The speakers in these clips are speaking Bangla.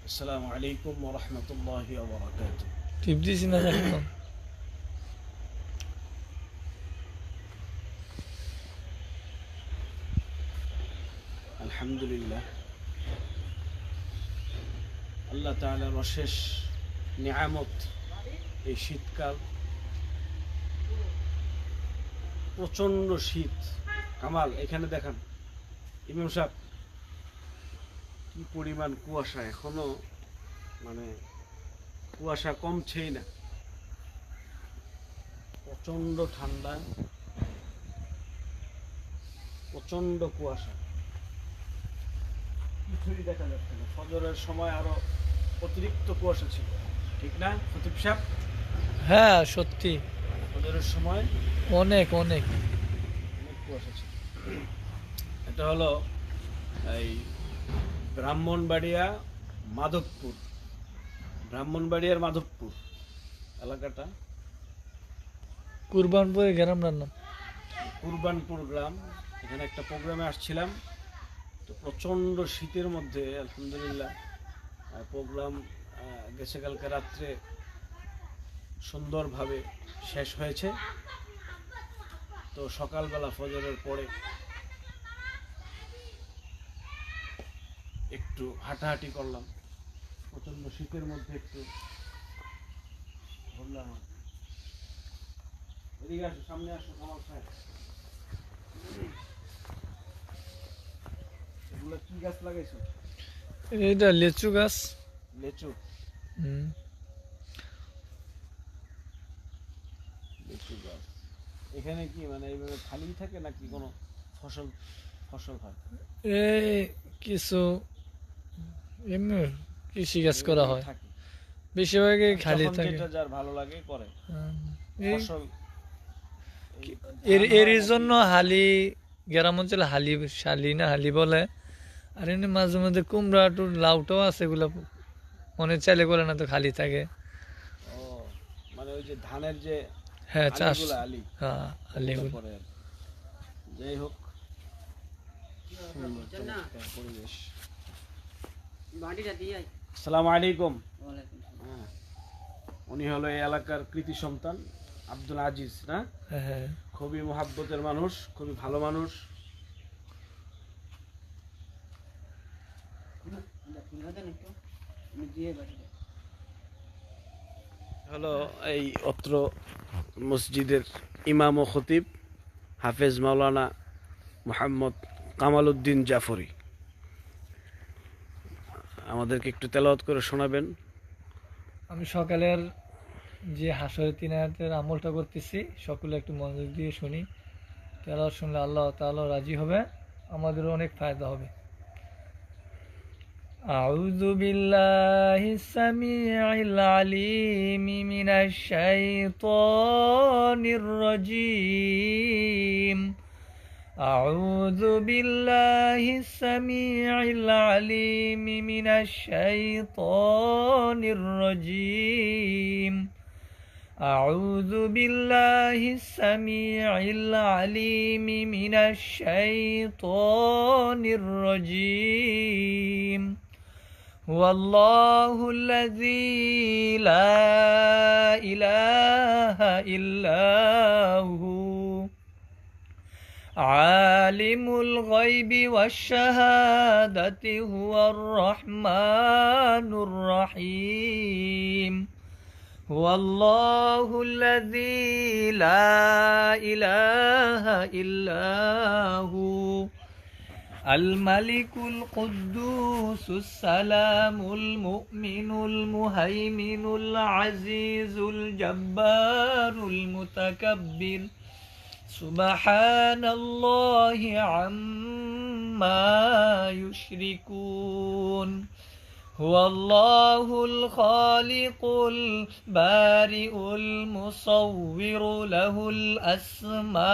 আসসালামু আলাইকুম ওয়া রাহমাতুল্লাহি ওয়া বারাকাতুহু। টিপ দিছি না দেখো। আলহামদুলিল্লাহ, আল্লাহ তাআলার অশেষ নিয়ামত এই শীতকাল। প্রচন্ড শীত। কামাল, এখানে দেখান ইমাম সাহেব, কি পরিমাণ কুয়াশা! এখনো মানে কুয়াশা কমছেই না। প্রচন্ড ঠান্ডা, প্রচন্ড কুয়াশা, কিছুই দেখা যাচ্ছে না। ফজরের সময় আরো অতিরিক্ত কুয়াশা ছিল, ঠিক না খতিব সাহেব? হ্যাঁ সত্যি, ফজরের সময় অনেক অনেক অনেক কুয়াশা ছিল। এটা হলো এই ব্রাহ্মণবাড়িয়ার মাধবপুর এলাকাটা, কুরবানপুরে গ্রামটার নাম। কুরবানপুর গ্রাম। এখানে একটা প্রোগ্রামে আসছিলাম, তো প্রচণ্ড শীতের মধ্যে আলহামদুলিল্লাহ প্রোগ্রাম গেছে কালকে রাত্রে সুন্দরভাবে শেষ হয়েছে। তো সকালবেলা ফজরের পরে একটু হাঁটাহাঁটি করলাম, প্রচণ্ড শীতের মধ্যে একটু ঘুরলাম। এদিকে আসো, সামনে আসো কামাল সাহেব। এগুলো কি গাছ লাগাইছো? এইটা লিচু গাছ। লিচু। হুম। লিচু গাছ। এখানে কি মানে এইভাবে খালি থাকে নাকি কোনো ফসল ফসল হয়? এই কিছু এমনি কৃষি কাজ করা হয়, থাকে বেশিরভাগই খালি যখন থাকে। যেটা যার ভালো লাগে করে এই ফসল। এর জন্য হালি, গ্রাম অঞ্চলে হালি হালি বলে। আর এমনি মাঝে মধ্যে কুমড়া লাউটাও আছে, এগুলো মনে চাইলে করে না, তো খালি থাকে। ও, মানে ওই যে ধানের যে হ্যাঁ চাষ, আলিগুলা আলি হ্যাঁ ওগুলো আলিগুলো। করে আর কি। যাই হোক, সুন্দর চমৎকার পরিবেশ। আসসালামু আলাইকুম। হ্যাঁ, উনি হলো এই এলাকার কৃতি সন্তান আব্দুল আজিজ, না? হ্যাঁ হ্যাঁ। খুবই মহাব্বতের মানুষ, খুবই ভালো মানুষ। হলো এই অত্র মসজিদের ইমাম ও খতিব হাফেজ মাওলানা মোহাম্মদ কামাল উদ্দিন জাফরি। আমাদেরকে একটু তেলাওয়াত করে শোনাবেন। আমি সকালের যে হাসরের তিন আয়াতের আমলটা করতেছি, সকলে একটু মনোযোগ দিয়ে শুনি। তেলাওয়াত শুনলে আল্লাহ তাআলা রাজি হবে, আমাদেরও অনেক ফায়দা হবে। أعوذ بالله السميع العليم من الشيطان الرجيم. أعوذ بالله السميع العليم من الشيطان الرجيم. أعوذ بالله السميع العليم من الشيطان الرجيم. هو الله الذي لا إله إلا هو عالم الغيب والشهادة هو الرحمن الرحيم. هو الله الذي لا إله إلا هو الملك القدوس السلام المؤمن المهيمن العزيز الجبار المتكبر سبحان الله عما يشركون. هو الله الخالق البارئ المصور له الأسماء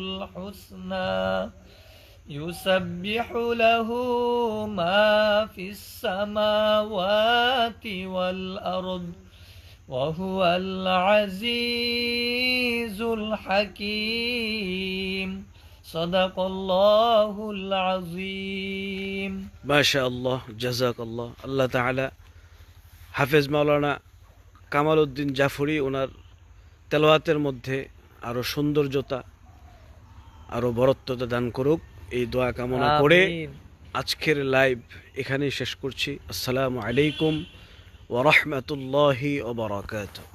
الحسنى يسبح له ما في السماوات والأرض وهو العزيز الحكيم. সাদাকাল্লাহুল আযীম। মাশাআল্লাহ, জাযাকাল্লাহ। আল্লাহ তাআলা হাফেজ মাওলানা কামাল উদ্দিন জাফরি ওনার তেলাওয়াতের মধ্যে আরো সৌন্দর্যতা, আরো বরত্বতা দান করুক, এই দোয়া কামনা করে আমিন। আজকের লাইভ এখানেই শেষ করছি। আসসালামু আলাইকুম ওয়া রাহমাতুল্লাহি ওয়া বারাকাতুহু।